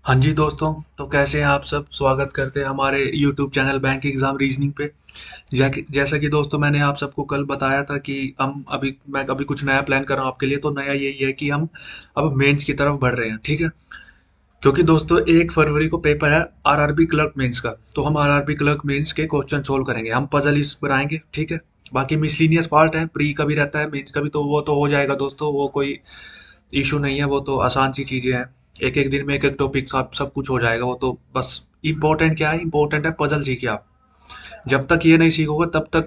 हाँ जी दोस्तों। तो कैसे हैं आप सब। स्वागत करते हैं हमारे YouTube channel bank exam reasoning पे। जैसा कि दोस्तों मैंने आप सबको कल बताया था कि मैं अभी कुछ नया प्लान कर रहा हूँ आपके लिए। तो नया यही है कि हम अब मेंस की तरफ बढ़ रहे हैं, ठीक है। क्योंकि दोस्तों 1 फरवरी को पेपर है आरआरबी क्लर्क मेंस का। तो हम आरआरबी क्लर्क मेंस के क्वेश्चन सोल्व करेंगे, हम पजल इस बनाएंगे, ठीक है। बाकी मिसलिनियस पार्ट है, प्री का भी रहता है, मेंस का भी, तो वो तो हो जाएगा दोस्तों, वो कोई इशू नहीं है। वो तो आसान सी चीजें हैं। एक एक दिन में एक एक टॉपिक सब कुछ हो जाएगा। वो तो बस इम्पोर्टेंट क्या है, इम्पोर्टेंट है पजल सीखिए आप। जब तक ये नहीं सीखोगे तब तक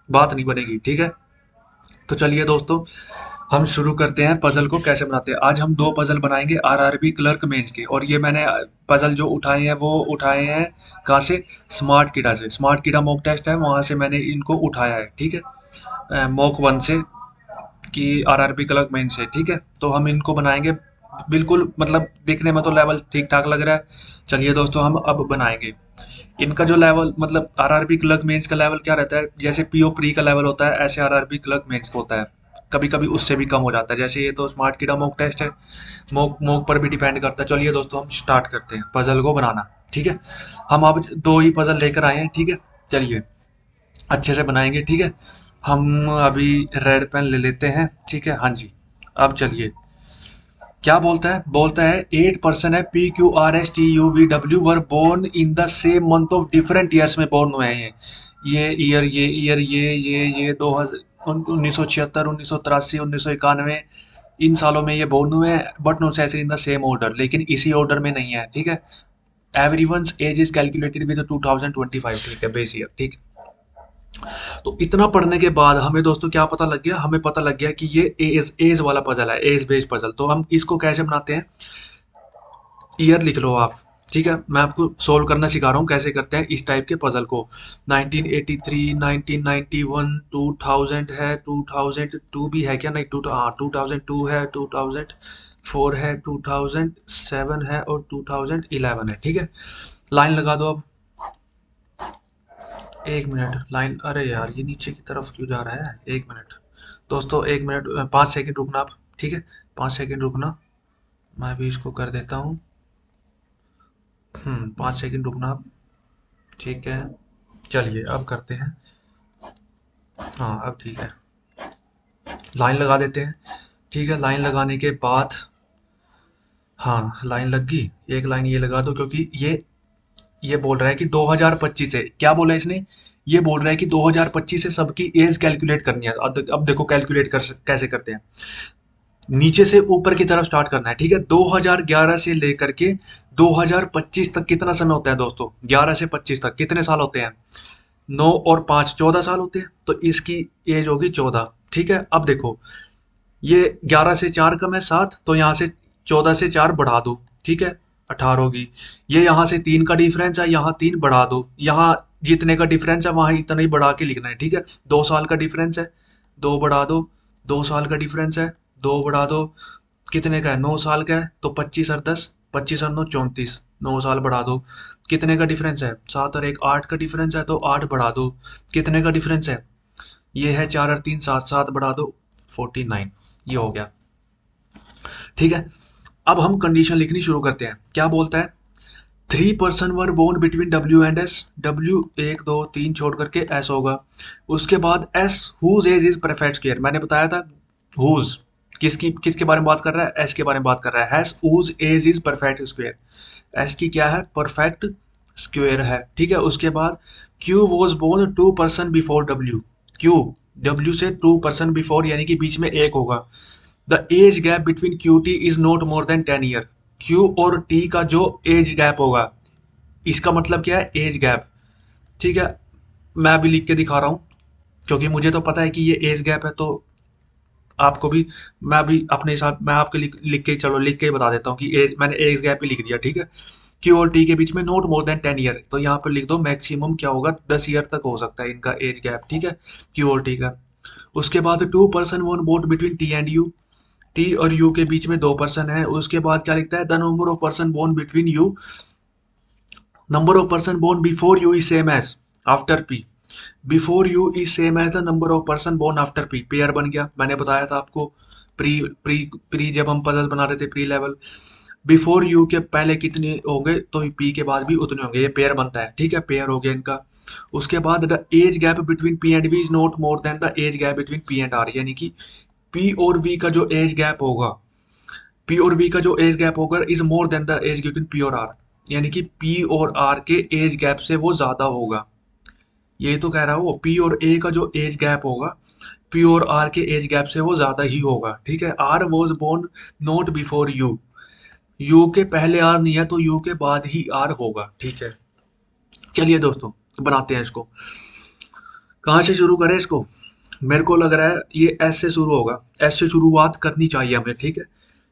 बात नहीं बनेगी, ठीक है। तो चलिए दोस्तों, हम शुरू करते हैं पजल को कैसे बनाते हैं। आज हम दो पजल बनाएंगे आरआरबी क्लर्क मेंस के। और ये मैंने पजल जो उठाए हैं वो उठाए हैं कहाँ से, स्मार्ट कीडा से। स्मार्ट कीडा मॉक टेस्ट है, वहां से मैंने इनको उठाया है, ठीक है। मॉक 1 से, कि आरआरबी क्लर्क मेंस है, ठीक है। तो हम इनको बनाएंगे। बिल्कुल मतलब दिखने में तो लेवल ठीक ठाक लग रहा है। चलिए दोस्तों, हम अब बनाएंगे इनका जो लेवल, मतलब आरआरबी क्लर्क मेंस का लेवल क्या रहता है। जैसे पीओ प्री का लेवल होता है, ऐसे आरआरबी क्लर्क मेंस का होता है। कभी कभी उससे भी कम हो जाता है। जैसे ये तो स्मार्ट कीड़ा मॉक टेस्ट है, मॉक मॉक पर भी डिपेंड करता है। चलिए दोस्तों, हम स्टार्ट करते हैं पजल को बनाना, ठीक है। हम अब दो ही पजल लेकर आए हैं, ठीक है। चलिए अच्छे से बनाएंगे, ठीक है। हम अभी रेड पेन ले लेते हैं, ठीक है। हाँ जी। अब चलिए, क्या बोलता है 8% है P Q R S T U V W were born in the same month of different years में बोर्न हुए हैं। ये 1976, 1983, 1991, इन सालों में ये बोर्न हुए हैं, but not necessary in the same order, लेकिन इसी ऑर्डर में नहीं है, ठीक है। Everyone's age is calculated with 2025, ठीक है, बेस ईयर, ठीक। तो इतना पढ़ने के बाद हमें दोस्तों क्या पता लग गया, हमें पता लग गया कि ये एज एज वाला पजल है, एज बेस्ड पजल। तो हम इसको कैसे बनाते हैं, ईयर लिख लो आप, ठीक है। मैं आपको सोल्व करना सिखा रहा हूँ कैसे करते हैं इस टाइप के पजल को। 1983, 1991, 2000 है, 2002 भी है क्या, नहीं, 2002 है, 2004 है, 2007 है, और 2011 है, ठीक है। लाइन लगा दो अब। 1 मिनट लाइन, अरे यार ये नीचे की तरफ क्यों जा रहा है। 1 मिनट दोस्तों, 1 मिनट, 5 सेकंड रुकना आप, ठीक है। 5 सेकंड रुकना, मैं भी इसको कर देता हूँ। 5 सेकंड रुकना आप, ठीक है। चलिए अब करते हैं। हाँ अब ठीक है, लाइन लगा देते हैं, ठीक है। लाइन लगाने के बाद, हाँ लाइन लग गई। एक लाइन ये लगा दो, क्योंकि ये बोल रहा है कि 2025 से, क्या बोला है इसने, ये बोल रहा है कि 2025 से सबकी एज कैलकुलेट करनी है। अब देखो कैलकुलेट कैसे करते हैं। नीचे से ऊपर की तरफ स्टार्ट करना है, ठीक है। 2011 से लेकर के 2025 तक कितना समय होता है दोस्तों, 11 से 25 तक कितने साल होते हैं। 9 और 5 14 साल होते हैं। तो इसकी एज होगी 14, ठीक है। अब देखो, ये 11 से 4 कम है 7, तो यहाँ से 14 से 4 बढ़ा दो, ठीक है, 18 होगी। ये यहाँ से 3 का डिफरेंस है, यहाँ 3 बढ़ा दो, यहाँ जितने का डिफरेंस है वहां इतना ही बढ़ा के लिखना है, ठीक है। 2 साल का डिफरेंस है, 2 बढ़ा दो। 2 साल का डिफरेंस है, 2 बढ़ा दो। कितने का है, 9 साल का है, तो 25 और 10, 25 और 9 34, 9 साल बढ़ा दो। कितने का डिफरेंस है, 7 और 1 8 का डिफरेंस है, तो 8 बढ़ा दो। कितने का डिफरेंस है, ये है 4 और 3 7, 7 बढ़ा दो, 49। ये हो गया, ठीक है। अब हम कंडीशन लिखनी शुरू करते हैं। क्या बोलता है, 3 person were born between W and S. W 1 2 3 छोड़ करके एस होगा। उसके बाद S whose age is perfect square, मैंने बताया था। हुज किसके बारे में बात कर रहा है, एस के बारे में बात कर रहा है। Has whose age is perfect square, S की क्या है, परफेक्ट स्क्वायर है, ठीक है। उसके बाद Q was born 2 person before W. Q W से 2 पर्सन बिफोर, यानी कि बीच में एक होगा। The age gap between Q T is not more then 10 year. Q और टी का जो एज गैप होगा, इसका मतलब क्या है, एज गैप, ठीक है। मैं अभी लिख के दिखा रहा हूँ, क्योंकि मुझे तो पता है कि ये एज गैप है। तो आपको भी, मैं भी अपने हिसाब, मैं आपके लिख के ही बता देता हूँ कि एज, मैंने एज गैप ही लिख दिया, ठीक है। क्यू और टी के बीच में नॉट मोर देन 10 ईयर, तो यहाँ पर लिख दो मैक्सिमम क्या होगा, 10 ईयर तक हो सकता है इनका एज गैप, ठीक है, क्यू और टी का। उसके बाद 2 person one boat between T and you, T और यू के बीच में 2 पर्सन है। उसके बाद क्या लिखता है, the number of person born between U, number of person born before U is same as after P. Before U is same as the number of person born after P. Pair बन गया, मैंने बताया था आपको pre pre pre जब हम puzzle बना रहे थे, प्री लेवल। बिफोर यू के पहले कितने होंगे तो पी के बाद भी उतने होंगे, ये पेयर बनता है, ठीक है, पेयर हो गया इनका। उसके बाद the age gap between P and V is not more than the age gap between P and R, यानी कि पी और वी का जो एज गैप होगा, पी और वी का जो एज गैप होगा is more than the age between P और आर, यानी कि पी और आर के एज गैप से वो ज्यादा होगा। यही तो कह रहा हूँ, पी और ए का जो एज गैप होगा पी और आर के एज गैप से वो ज्यादा ही होगा, ठीक है। R was born not before U, U के पहले आर नहीं है तो यू के बाद ही आर होगा, ठीक है। चलिए दोस्तों बनाते हैं इसको, कहाँ से शुरू करें इसको। मेरे को लग रहा है ये एस से शुरू होगा, एस से शुरुआत करनी चाहिए हमें, ठीक है।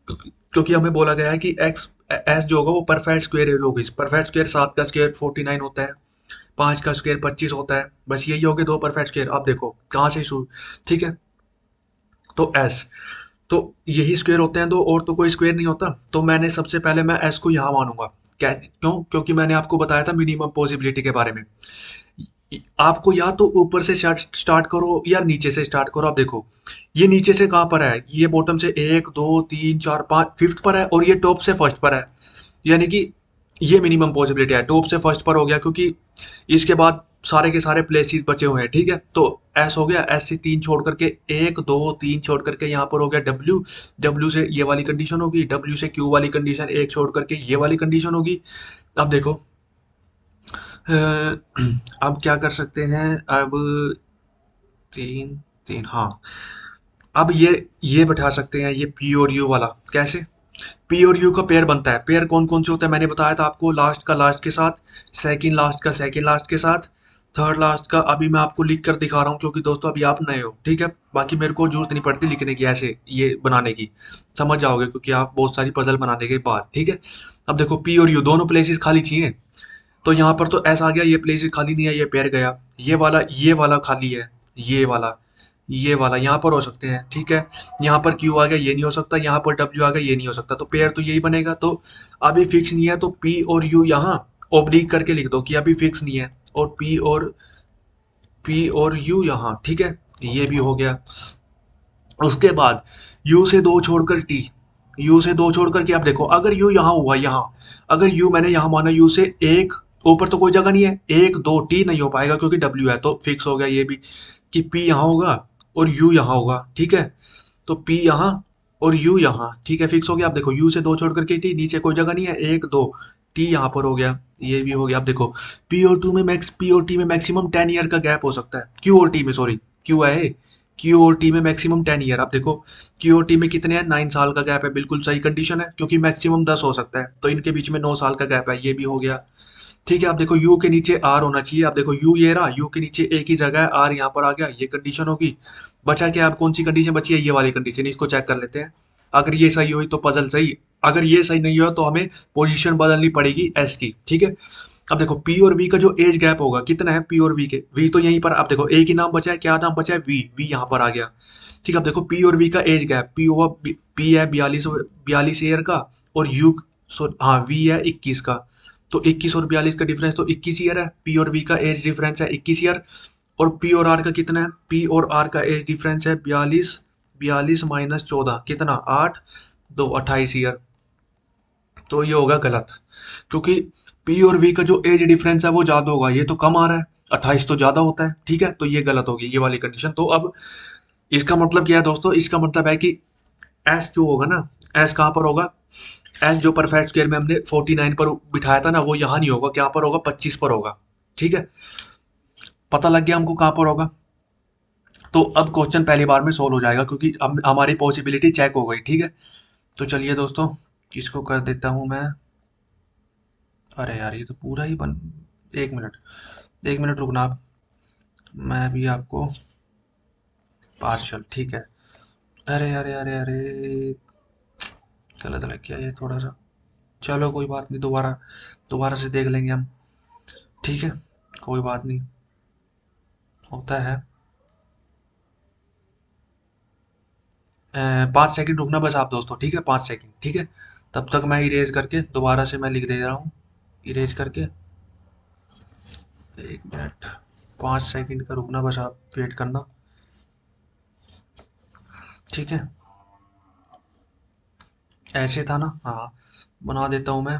क्योंकि हमें बोला गया है कि एक्स एस जो होगा वो परफेक्ट स्क्वायर होगी, परफेक्ट स्क्वायर 7 का स्क्वायर 49 होता है, 5 का स्क्वायर 25 होता है, बस यही हो गए दो परफेक्ट स्क्वायर। अब देखो कहाँ से शुरू, ठीक है। तो एस, तो यही स्क्वायर होते हैं दो, और तो कोई स्क्वायर नहीं होता, तो मैंने सबसे पहले मैं एस को यहाँ मानूंगा। क्या, क्यों? क्योंकि मैंने आपको बताया था मिनिमम पॉसिबिलिटी के बारे में। आपको या तो ऊपर से स्टार्ट करो या नीचे से स्टार्ट करो। आप देखो ये नीचे से कहाँ पर है, ये बॉटम से 1 2 3 4 5 फिफ्थ पर है, और ये टॉप से फर्स्ट पर है, यानी कि ये मिनिमम पॉसिबिलिटी है, टॉप से फर्स्ट पर हो गया, क्योंकि इसके बाद सारे के सारे प्लेसेस बचे हुए हैं, ठीक है। तो एस हो गया, एस से 3 छोड़ करके 1 2 3 छोड़ करके यहाँ पर हो गया डब्ल्यू, डब्ल्यू से ये वाली कंडीशन होगी, डब्ल्यू से क्यू वाली कंडीशन, एक छोड़ करके ये वाली कंडीशन होगी। अब देखो अब क्या कर सकते हैं, अब 3 3, हाँ। अब ये बैठा सकते हैं, ये पी और यू वाला कैसे, पी और यू का पेयर बनता है, पेयर कौन कौन से होता है मैंने बताया था आपको, लास्ट का लास्ट के साथ, सेकंड लास्ट का सेकंड लास्ट के साथ, थर्ड लास्ट का अभी मैं आपको लिख कर दिखा रहा हूँ, क्योंकि दोस्तों अभी आप नए हो, ठीक है। बाकी मेरे को जरूरत नहीं पड़ती लिखने की, ऐसे ये बनाने की समझ जाओगे, क्योंकि आप बहुत सारी पजल बनाने के बाद, ठीक है। अब देखो पी और यू दोनों प्लेसेस खाली चाहिए, तो यहाँ पर तो ऐसा आ गया, ये प्लेस खाली नहीं है, ये पेयर गया, ये वाला खाली है, ये वाला ये वाला यहाँ पर हो सकते हैं, ठीक है। यहाँ पर क्यू आ गया, ये नहीं हो सकता, यहाँ पर डब्ल्यू आ गया, ये नहीं हो सकता, तो पेयर तो यही बनेगा। तो अभी फिक्स नहीं है, तो पी और यू यहाँ ओब्लिक करके लिख दो कि अभी फिक्स नहीं है, और पी और यू यहाँ, ठीक है, ये भी हो गया। उसके बाद यू से दो छोड़कर टी, यू से दो छोड़कर के, अब देखो अगर यू यहाँ हुआ, यहाँ अगर यू मैंने यहाँ माना यू से एक, ऊपर तो कोई जगह नहीं है, 1 2 टी नहीं हो पाएगा क्योंकि डब्ल्यू है, तो फिक्स हो गया ये भी कि पी यहाँ होगा और यू यहाँ होगा, ठीक है। तो पी यहाँ और यू यहाँ, ठीक है, फिक्स हो गया। अब देखो यू से दो छोड़ करके टी, नीचे कोई जगह नहीं है, 1 2 टी यहाँ पर हो गया, ये भी हो गया। अब देखो पी और टी में मैक्सिमम 10 ईयर का गैप हो सकता है, क्यू और टी में, सॉरी क्यू है, क्यू और टी में मैक्सिमम 10 ईयर। अब देखो क्यू और टी में कितने हैं, 9 साल का गैप है, बिल्कुल सही कंडीशन है, क्योंकि मैक्सिमम 10 हो सकता है, तो इनके बीच में 9 साल का गैप है, ये भी हो गया, ठीक है। अब देखो यू के नीचे आर होना चाहिए, अब देखो यू ये रहा, यू के नीचे एक ही जगह है, आर यहाँ पर आ गया, ये कंडीशन होगी। बचा क्या, अब कौन सी कंडीशन बची है, ये वाली कंडीशन, इसको चेक कर लेते हैं। अगर ये सही हुई तो पजल सही, अगर ये सही नहीं हुआ तो हमें पोजीशन बदलनी पड़ेगी एस की, ठीक है। अब देखो पी और वी का जो एज गैप होगा कितना है, पी और वी के, वी तो यहीं पर, अब देखो एक ही नाम बचा है, क्या नाम बचा है, वी, वी यहाँ पर आ गया, ठीक है। अब देखो पी और वी का एज गैप, पी हुआ, पी है 42 ईयर का, और यू, हाँ वी है 21 का, तो 21 और 42 का डिफरेंस तो 21 ईयर है, पी और वी का एज डिफरेंस है 21 ईयर। और पी और आर का कितना है, पी और आर का एज डिफरेंस है 42, 42 माइनस 14 कितना, 8 2 28 ईयर। तो ये होगा गलत, क्योंकि पी और वी का जो एज डिफरेंस है वो ज्यादा होगा, ये तो कम आ रहा है, 28 तो ज्यादा होता है, ठीक है, तो ये गलत होगी ये वाली कंडीशन। तो अब इसका मतलब क्या है दोस्तों, इसका मतलब है कि एस जो होगा ना, एस कहाँ पर होगा, एस जो परफेक्ट स्क्वायर में हमने 49 पर बिठाया था ना, वो यहाँ नहीं होगा, क्या पर होगा, 25 पर होगा, ठीक है। पता लग गया हमको कहाँ पर होगा। तो अब क्वेश्चन पहली बार में सोल्व हो जाएगा, क्योंकि अब हमारी पॉसिबिलिटी चेक हो गई, ठीक है। तो चलिए दोस्तों इसको कर देता हूँ मैं, अरे यार ये तो पूरा ही बन, 1 मिनट, 1 मिनट रुकना आप, मैं भी आपको पार्शल, ठीक है। अरे अरे अरे अरे, गलत लग गया ये थोड़ा सा, चलो कोई बात नहीं, दोबारा दोबारा से देख लेंगे हम, ठीक है, कोई बात नहीं, होता है। 5 सेकंड रुकना बस आप दोस्तों, ठीक है, 5 सेकंड, ठीक है। तब तक मैं इरेज करके दोबारा से मैं लिख दे रहा हूँ, इरेज करके, 1 मिनट, 5 सेकंड का रुकना बस, आप वेट करना, ठीक है। ऐसे था ना, हाँ। बना देता हूँ मैं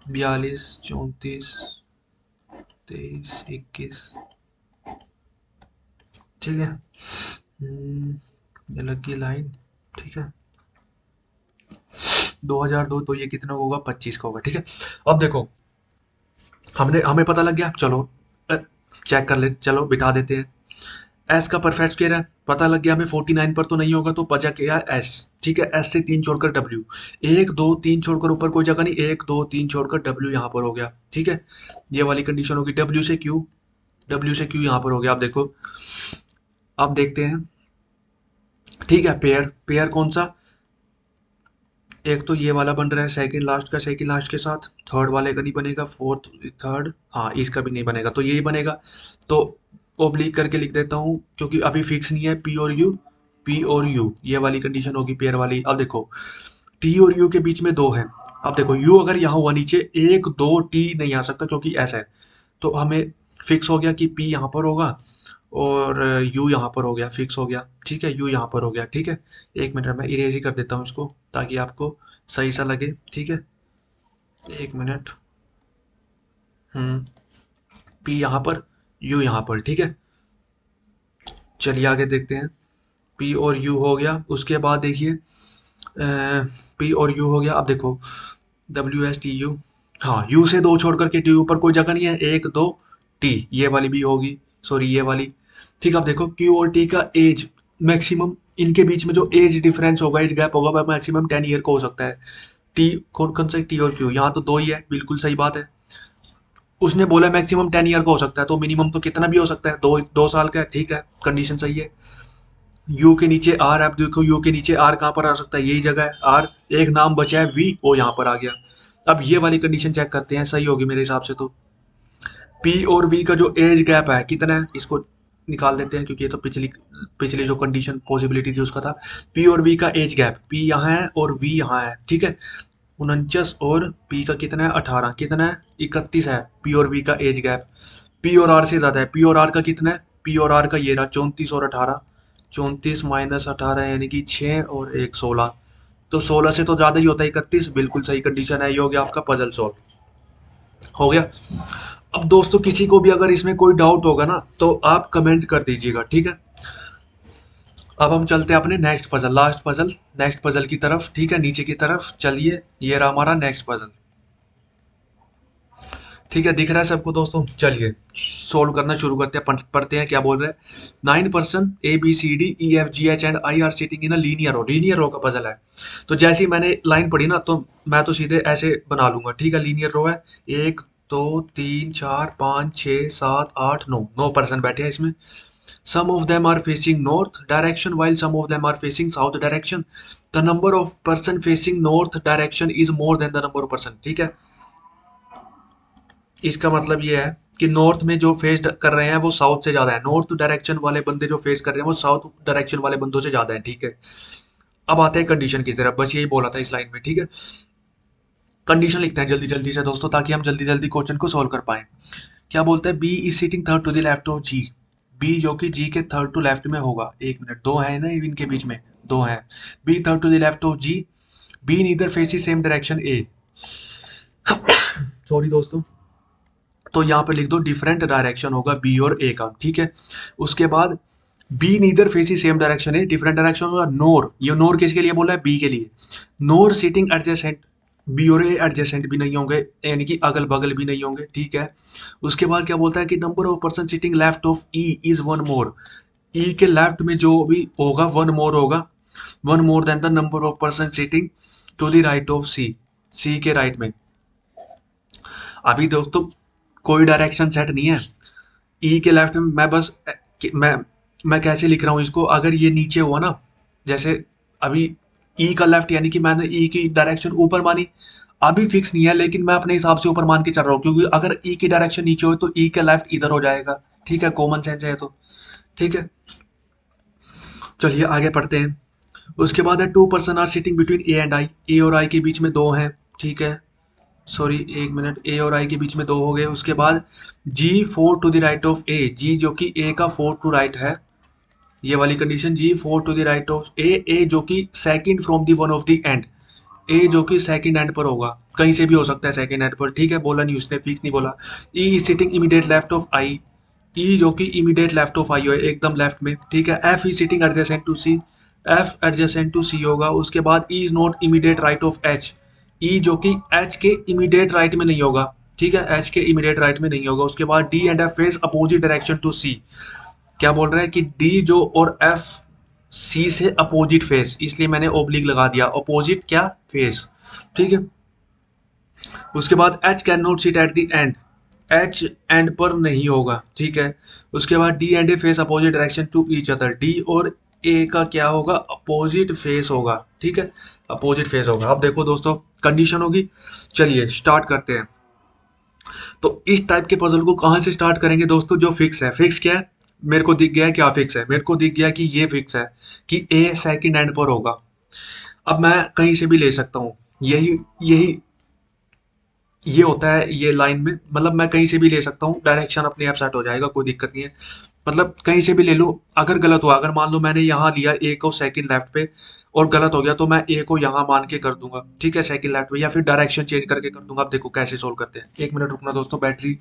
42, 34, 23, 21। ठीक है। ये लगी लाइन। ठीक है। 2002 तो ये कितना होगा, 25 का होगा। ठीक है। अब देखो, हमने हमें पता लग गया। चलो चेक कर ले, चलो बिठा देते हैं। एस का परफेक्ट स्क्वायर है, पता लग गया हमें। 49 पर तो नहीं होगा, तो बचा क्या, एस। ठीक है, एस से 3 छोड़कर डब्ल्यू। 1 2 3 छोड़कर ऊपर कोई जगह नहीं, 1 2 3 छोड़कर डब्ल्यू यहाँ पर हो गया। ठीक है, ये वाली कंडीशन होगी। डब्ल्यू से क्यू, डब्ल्यू से क्यू यहाँ पर हो गया। आप देखो, अब देखते हैं। ठीक है, पेयर पेयर कौन सा, एक तो ये वाला बन रहा है सेकंड लास्ट का, सेकंड लास्ट के साथ। थर्ड वाले का नहीं बनेगा, फोर्थ थर्ड, हाँ इसका भी नहीं बनेगा, तो यही बनेगा। तो ओब्लिक करके लिख देता हूँ, क्योंकि अभी फिक्स नहीं है। पी और यू, पी और यू, ये वाली कंडीशन होगी पेयर वाली। अब देखो, टी और यू के बीच में दो है। अब देखो, यू अगर यहाँ हुआ नीचे, 1 2 टी नहीं आ सकता क्योंकि ऐसा है। तो हमें फिक्स हो गया कि पी यहाँ पर होगा और यू यहाँ पर हो गया, फिक्स हो गया। ठीक है, यू यहाँ पर हो गया। ठीक है, एक मिनट मैं इरेज ही कर देता हूँ इसको, ताकि आपको सही सा लगे। ठीक है, एक मिनट। पी यहाँ पर, यू यहाँ पर। ठीक है, चलिए आगे देखते हैं। पी और यू हो गया, उसके बाद देखिए, पी और यू हो गया। अब देखो, डब्ल्यू एस टी यू, हाँ यू से दो छोड़ करके टी ऊपर कोई जगह नहीं है, 1 2 टी, ये वाली भी होगी, सॉरी ये वाली। ठीक है, अब देखो, क्यू और टी का एज मैक्सिमम, इनके बीच में जो एज डिफरेंस होगा, एज गैप होगा, वह मैक्सिमम 10 ईयर का हो सकता है। टी कौन कौन सा, टी और क्यू, यहाँ तो दो ही है, बिल्कुल सही बात है। उसने बोला मैक्सिमम 10 ईयर का हो सकता है, तो मिनिमम तो कितना भी हो सकता है, 2 2 साल का है। ठीक है, कंडीशन सही है। यू के नीचे आर, आप देखो यू के नीचे आर कहाँ पर आ सकता है, यही जगह है आर। एक नाम बचा है वी, वो यहाँ पर आ गया। अब ये वाली कंडीशन चेक करते हैं, सही होगी मेरे हिसाब से। तो पी और वी का जो एज गैप है कितना है, इसको निकाल देते हैं, क्योंकि ये तो पिछली पिछली जो कंडीशन पॉसिबिलिटी थी उसका था। पी और वी का एज गैप, पी यहाँ है और वी यहाँ है। ठीक है, 49, और पी का कितना है, 18, कितना है, 31 है पी और वी का एज गैप। पी और आर से ज़्यादा है। पी और आर का कितना है, पी और आर का ये रहा 34 और 18, 34 माइनस 18 यानी कि 6 और 1 16, तो 16 से तो ज़्यादा ही होता है, 31, बिल्कुल सही कंडीशन है। ये हो गया आपका पजल सॉल्व, हो गया। अब दोस्तों, किसी को भी अगर इसमें कोई डाउट होगा ना, तो आप कमेंट कर दीजिएगा। ठीक है, अब हम चलते हैं अपने next puzzle, last puzzle, next puzzle की तरफ। ठीक है, नीचे की तरफ चलिए, ये रहा हमारा नेक्स्ट पजल। ठीक है, दिख रहा है सबको दोस्तों। चलिए सोल्व करना शुरू करते हैं, पढ़ते हैं क्या बोल रहे हैं। 9% ABCDEFGHएंड I are sitting in a linear row का पजल है। तो जैसे ही मैंने लाइन पढ़ी ना, तो मैं तो सीधे ऐसे बना लूंगा। ठीक है, लीनियर रो है, 1 2 3 4 5 6 7 8 9, 9% बैठे हैं इसमें। Some of them are facing north direction while some of them are facing south direction. The number of person facing north direction is more than the number of person. ठीक है, इसका मतलब ये है कि नॉर्थ में जो फेस कर रहे हैं वो साउथ से ज्यादा है, नॉर्थ डायरेक्शन वाले बंदे जो फेस कर रहे हैं वो साउथ डायरेक्शन वाले बंदों से ज्यादा है। ठीक है, अब आते हैं कंडीशन की तरफ, बस यही बोला था इस लाइन में। ठीक है, कंडीशन लिखते हैं जल्दी जल्दी से दोस्तों, ताकि हम जल्दी जल्दी क्वेश्चन को सोल्व कर पाए। क्या बोलते हैं, B is sitting third to the left of G. B जो कि जी के थर्ड टू लेफ्ट में होगा, एक मिनट, दो है ना इनके बीच में, दो है। B third to the left of G, B neither faces same direction a, sorry दोस्तों। तो यहाँ पे लिख दो डिफरेंट डायरेक्शन होगा बी और ए का। ठीक है, उसके बाद B neither faces same direction है, डिफरेंट डायरेक्शन होगा। नोर, ये नोर किसके लिए बोला है, बी के लिए। नोर सिटिंग एडजेसेंट, बी और ए एडजेसेंट भी नहीं होंगे, यानी कि अगल बगल भी नहीं होंगे। ठीक है, उसके बाद क्या बोलता है कि number of person sitting left of E is one more. E के लेफ्ट में जो भी होगा वन मोर होगा, one more than the number of person sitting to the right of C, C के राइट में। अभी दोस्तों कोई डायरेक्शन सेट नहीं है। ई के लेफ्ट में मैं बस मैं मैं कैसे लिख रहा हूँ इसको, अगर ये नीचे हुआ ना, जैसे अभी ई का लेफ्ट, यानी कि मैंने ई की डायरेक्शन ऊपर मानी, अभी फिक्स नहीं है, लेकिन मैं अपने हिसाब से ऊपर मान के चल रहा हूँ, क्योंकि अगर ई की डायरेक्शन नीचे हो तो ई का लेफ्ट इधर हो जाएगा। ठीक है, कॉमन सेंस है तो। ठीक है, चलिए आगे पढ़ते हैं। उसके बाद है 2 person are sitting between A and I, A और आई के बीच में दो हैं। ठीक है, सॉरी एक मिनट, ए और आई के बीच में दो हो गए। उसके बाद जी 4 टू द राइट ऑफ ए, जी जो कि ए का 4 टू राइट है, ये वाली condition. G 4 to the right of A, A जो कि second from the one of the end, A जो कि सेकंड एंड पर होगा, कहीं से भी हो सकता है सेकंड एंड पर, ठीक है, बोला नहीं उसने, फिक्स नहीं बोला। E is sitting immediate left of I, E जो कि इमीडिएट लेफ्ट ऑफ आई हो, एकदम लेफ्ट में, ठीक है। F is sitting adjacent to C, F adjacent to C होगा। उसके बाद E is not immediate right of H, E जो कि एच के इमीडिएट राइट में नहीं होगा, ठीक है, एच के इमीडिएट राइट में नहीं होगा। उसके बाद D and F face opposite direction to C, क्या बोल रहा है कि डी जो और एफ सी से अपोजिट फेस, इसलिए मैंने ओब्लिक लगा दिया, अपोजिट क्या फेस, ठीक है। उसके बाद H can not sit at the end, H end पर नहीं होगा, ठीक है। उसके बाद D and A face opposite direction to each other, D और ए का क्या होगा, अपोजिट फेस होगा, ठीक है, अपोजिट फेस होगा। अब देखो दोस्तों कंडीशन होगी, चलिए स्टार्ट करते हैं। तो इस टाइप के पजल को कहाँ से स्टार्ट करेंगे दोस्तों, जो फिक्स है, फिक्स क्या है, मेरे को दिख गया है क्या फिक्स है, मेरे को दिख गया कि ये फिक्स है कि ए सेकंड एंड पर होगा। अब मैं कहीं से भी ले सकता हूँ, यही यही ये होता है ये लाइन में, मतलब मैं कहीं से भी ले सकता हूँ, डायरेक्शन अपने आप सेट हो जाएगा, कोई दिक्कत नहीं है। मतलब कहीं से भी ले लूँ, अगर गलत हुआ, अगर मान लो मैंने यहाँ लिया ए को सेकंड लेफ्ट पे और गलत हो गया, तो मैं ए को यहाँ मान के कर दूंगा, ठीक है, सेकंड लेफ्ट पे, या फिर डायरेक्शन चेंज करके कर दूंगा। अब देखो कैसे सोल्व करते हैं, एक मिनट रुकना दोस्तों, बैटरी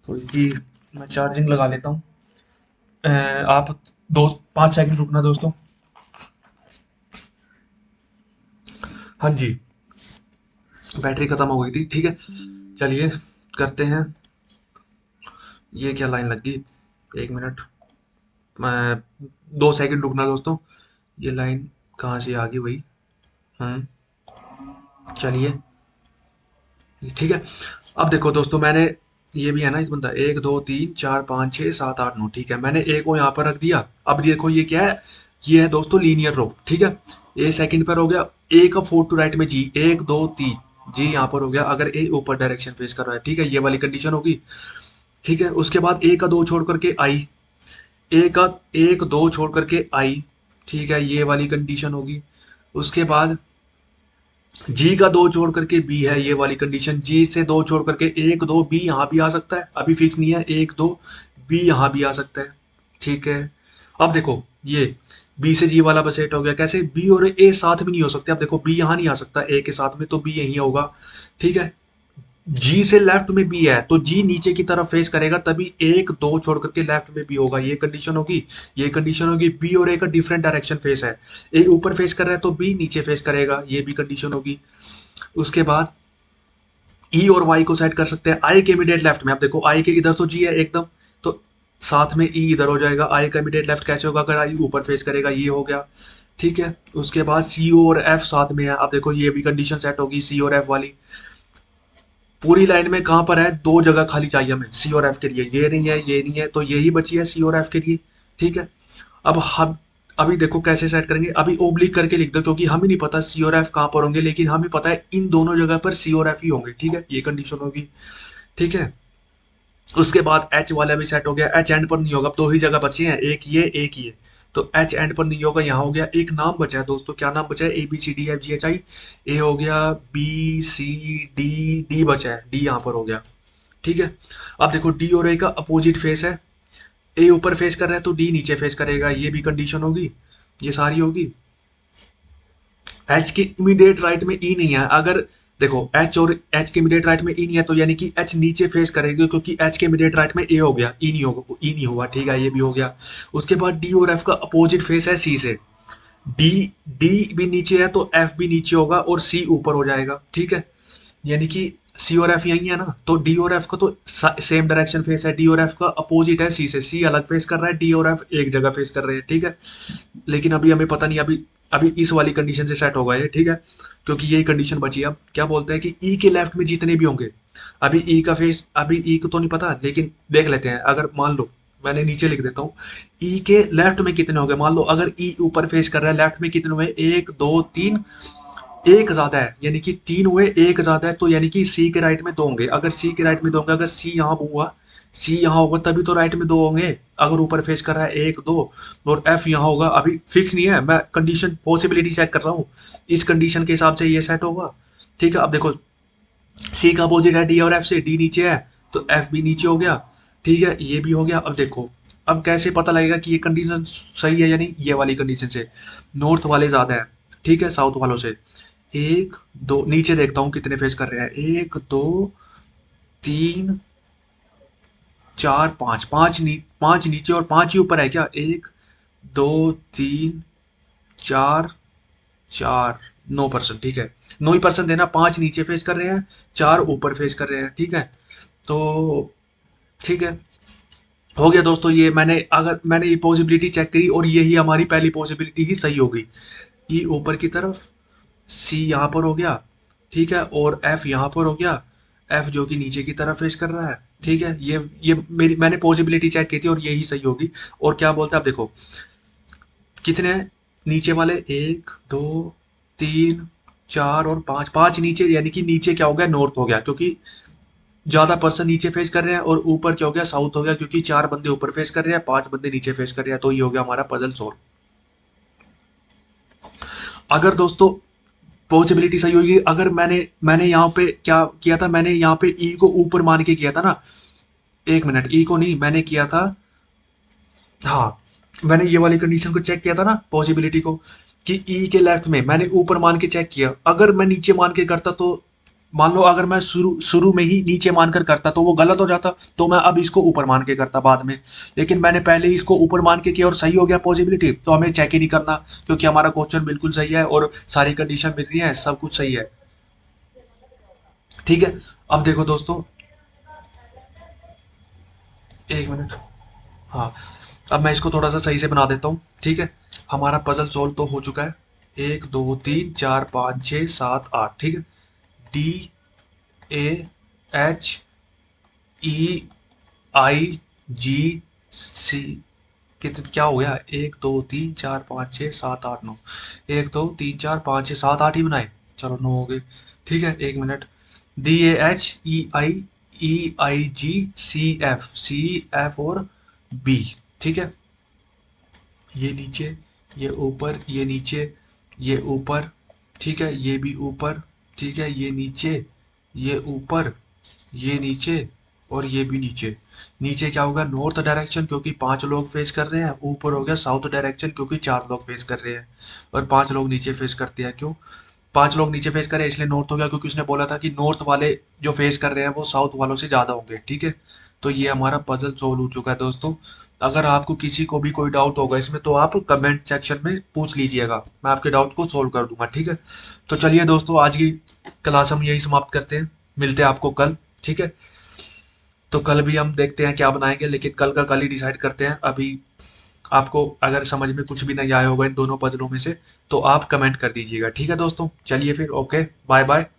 थोड़ी सी मैं चार्जिंग लगा लेता हूँ। आप 2-5 सेकंड रुकना दोस्तों। हाँ जी, बैटरी खत्म हो गई थी, ठीक है। चलिए करते हैं। ये क्या लाइन लग गई, एक मिनट, मैं 2 सेकंड रुकना दोस्तों। ये लाइन कहाँ से आ गई वही, चलिए ठीक है। अब देखो दोस्तों, मैंने ये भी है ना, एक बंदा, 1 2 3 4 5 6 7 8 9, ठीक है, मैंने ए को यहाँ पर रख दिया। अब देखो ये क्या है, ये है दोस्तों लीनियर रो, ठीक है। ए सेकंड पर हो गया, ए का फोर्थ टू राइट में जी, 1 2 3, जी यहाँ पर हो गया, अगर ए ऊपर डायरेक्शन फेस कर रहा है, ठीक है, ये वाली कंडीशन होगी, ठीक है। उसके बाद ए का 2 छोड़ करके आई, ए का 1 2 छोड़ करके आई, ठीक है, ये वाली कंडीशन होगी। उसके बाद जी का 2 छोड़ करके बी है, ये वाली कंडीशन, जी से 2 छोड़ करके 1 2, बी यहाँ भी आ सकता है, अभी फिक्स नहीं है, 1 2 बी यहाँ भी आ सकता है, ठीक है। अब देखो ये बी से जी वाला बस सेट हो गया, कैसे, बी और ए साथ में नहीं हो सकते। अब देखो बी यहाँ नहीं आ सकता ए के साथ में, तो बी यही होगा, ठीक है। जी से लेफ्ट में बी है, तो जी नीचे की तरफ फेस करेगा, तभी 1 2 छोड़ करके लेफ्ट में बी होगा, ये कंडीशन होगी। ये कंडीशन होगी, बी और ए का डिफरेंट डायरेक्शन फेस है, ए ऊपर फेस कर रहा है तो बी नीचे फेस करेगा, ये भी कंडीशन होगी। उसके बाद ई और वाई को सेट कर सकते हैं आई के इमीडिएट लेफ्ट में। अब देखो आई के इधर तो जी है एकदम, तो साथ में ई इधर हो जाएगा, आई का इमीडिएट लेफ्ट कैसे होगा, अगर आई ऊपर फेस करेगा, ये हो गया, ठीक है। उसके बाद सी और एफ साथ में है, अब देखो ये भी कंडीशन सेट होगी सी और एफ वाली। पूरी लाइन में कहाँ पर है, 2 जगह खाली चाहिए हमें सी और एफ के लिए, ये नहीं है ये नहीं है, तो यही बची है सी और एफ के लिए, ठीक है। अब हम अभी देखो कैसे सेट करेंगे, अभी ओब्लिक करके लिख दो, क्योंकि हमें नहीं पता सी और एफ कहाँ पर होंगे, लेकिन हमें पता है इन दोनों जगह पर सी और एफ ही होंगे, ठीक है, ये कंडीशन होगी, ठीक है। उसके बाद एच वाला भी सेट हो गया, एच एंड पर नहीं होगा, अब 2 ही जगह बची हैं, एक ये एक ये, तो एच एंड पर नहीं होगा, यहाँ हो गया। एक नाम बचा है दोस्तों, क्या नाम बचा है, A B C D F G H I, A हो गया, बी सी डी, डी बचा है, डी यहाँ पर हो गया, ठीक है। अब देखो डी और ए का अपोजिट फेस है, ए ऊपर फेस कर रहा है तो डी नीचे फेस करेगा, ये भी कंडीशन होगी, ये सारी होगी। एच के इमीडिएट राइट में ई नहीं है, अगर देखो एच और एच के इमीडिएट राइट में ई नहीं है, तो यानी कि एच नीचे फेस करेगी, क्योंकि एच के इमीडिएट राइट में ए हो गया, ई नहीं होगा, ई नहीं हुआ, ठीक है, ये भी हो गया। उसके बाद डी और एफ का अपोजिट फेस है सी से, डी डी भी नीचे है तो एफ भी नीचे होगा और सी ऊपर हो जाएगा, ठीक है। यानी कि सी और एफ यही है ना, तो डी और एफ का तो सेम डायरेक्शन फेस है, डी और एफ का अपोजिट है सी से, सी अलग फेस कर रहा है, डी और एफ एक जगह फेस कर रहे हैं, ठीक है। लेकिन अभी हमें पता नहीं, अभी अभी इस वाली कंडीशन से सेट होगा ये, ठीक है, क्योंकि यही कंडीशन बची है। अब क्या बोलते हैं कि ई के लेफ्ट में जितने भी होंगे, अभी ई का फेस, अभी ई को तो नहीं पता, लेकिन देख लेते हैं, अगर मान लो मैंने नीचे लिख देता हूँ, ई के लेफ्ट में कितने होंगे, मान लो अगर ई ऊपर फेस कर रहा है, लेफ्ट में कितने हुए, 1 2 3, एक ज्यादा है, यानी कि 3 हुए, एक ज्यादा है, तो यानी कि सी के राइट में 2 होंगे, अगर सी के राइट में 2 होंगे, अगर सी यहाँ हुआ, सी यहाँ होगा तभी तो राइट में 2 होंगे, अगर ऊपर फेस कर रहा है 1 2, और एफ यहाँ होगा, अभी फिक्स नहीं है, मैं कंडीशन पॉसिबिलिटी चेक कर रहा हूँ, इस कंडीशन के हिसाब से ये सेट होगा, ठीक है। अब देखो सी का अपोजिट है डी और एफ से, डी नीचे है तो एफ भी नीचे हो गया, ठीक है, ये भी हो गया। अब देखो अब कैसे पता लगेगा कि ये कंडीशन सही है या नहीं, ये वाली कंडीशन से, नॉर्थ वाले ज्यादा है, ठीक है, साउथ वालों से, एक दो, नीचे देखता हूँ कितने फेस कर रहे हैं, एक दो तीन चार पाँच, पाँच नीचे और पाँच ही ऊपर है क्या, एक दो तीन चार, चार, 9%, ठीक है। 9% देना, पाँच नीचे फेस कर रहे हैं, चार ऊपर फेस कर रहे हैं, ठीक है। तो ठीक है, हो गया दोस्तों। ये मैंने, अगर मैंने ये पॉसिबिलिटी चेक करी और यही हमारी पहली पॉसिबिलिटी ही सही हो गई। ई ऊपर की तरफ, सी यहाँ पर हो गया, ठीक है, और एफ यहाँ पर हो गया, एफ जो कि नीचे की तरफ फेस कर रहा है, ठीक है। ये मेरी, मैंने पॉसिबिलिटी चेक की थी और यही सही होगी। और क्या बोलते हैं आप देखो, कितने हैं नीचे वाले, एक दो तीन चार और पाँच, पाँच नीचे, यानी कि नीचे क्या हो गया, नॉर्थ हो गया, क्योंकि ज्यादा पर्सन नीचे फेस कर रहे हैं, और ऊपर क्या हो गया, साउथ हो गया, क्योंकि चार बंदे ऊपर फेस कर रहे हैं, पांच बंदे नीचे फेस कर रहे हैं। तो ये हो गया हमारा पजल सोल्व। अगर दोस्तों पॉसिबिलिटी सही होगी, अगर मैंने मैंने यहाँ पे क्या किया था, मैंने यहाँ पे ई को ऊपर मान के किया था ना, एक मिनट, ई को नहीं, मैंने किया था, हाँ, मैंने ये वाली कंडीशन को चेक किया था ना, पॉसिबिलिटी को, कि ई के लेफ्ट में मैंने ऊपर मान के चेक किया। अगर मैं नीचे मान के करता तो, मान लो अगर मैं शुरू शुरू में ही नीचे मानकर करता तो वो गलत हो जाता, तो मैं अब इसको ऊपर मान के करता बाद में। लेकिन मैंने पहले ही इसको ऊपर मान के किया और सही हो गया पॉसिबिलिटी, तो हमें चेक ही नहीं करना, क्योंकि हमारा क्वेश्चन बिल्कुल सही है और सारी कंडीशन मिल रही है, सब कुछ सही है, ठीक है। अब देखो दोस्तों, एक मिनट, हाँ, अब मैं इसको थोड़ा सा सही से बना देता हूँ, ठीक है। हमारा पजल सॉल्व तो हो चुका है, एक दो तीन चार पाँच छः सात आठ, ठीक है। D A H E I G सी, कितने, क्या हो गया, एक दो तीन चार पाँच छः सात आठ नौ, एक दो तीन चार पाँच छः सात आठ ही बनाए, चलो 9 हो गए, ठीक है। एक minute, D A H E I G C F और बी, ठीक है। ये नीचे, ये ऊपर, ये नीचे, ये ऊपर, ठीक है, ये भी ऊपर, ठीक है, ये नीचे, ये ऊपर, ये नीचे, और ये भी नीचे। नीचे क्या होगा, नॉर्थ डायरेक्शन, क्योंकि पांच लोग फेस कर रहे हैं। ऊपर हो गया साउथ डायरेक्शन, क्योंकि चार लोग फेस कर रहे हैं, और पांच लोग नीचे फेस करते हैं, क्यों, पांच लोग नीचे फेस कर रहे हैं इसलिए नॉर्थ हो गया, क्योंकि उसने बोला था कि नॉर्थ वाले जो फेस कर रहे हैं वो साउथ वालों से ज्यादा होंगे, ठीक है। तो ये हमारा पजल सोल्व हो चुका है दोस्तों। अगर आपको किसी को भी कोई डाउट होगा इसमें, तो आप कमेंट सेक्शन में पूछ लीजिएगा, मैं आपके डाउट को सोल्व कर दूंगा, ठीक है। तो चलिए दोस्तों, आज की क्लास हम यही समाप्त करते हैं, मिलते हैं आपको कल, ठीक है। तो कल भी हम देखते हैं क्या बनाएंगे, लेकिन कल का कल ही डिसाइड करते हैं। अभी आपको अगर समझ में कुछ भी नहीं आया होगा इन दोनों पजलों में से, तो आप कमेंट कर दीजिएगा, ठीक है दोस्तों। चलिए फिर, ओके, बाय बाय।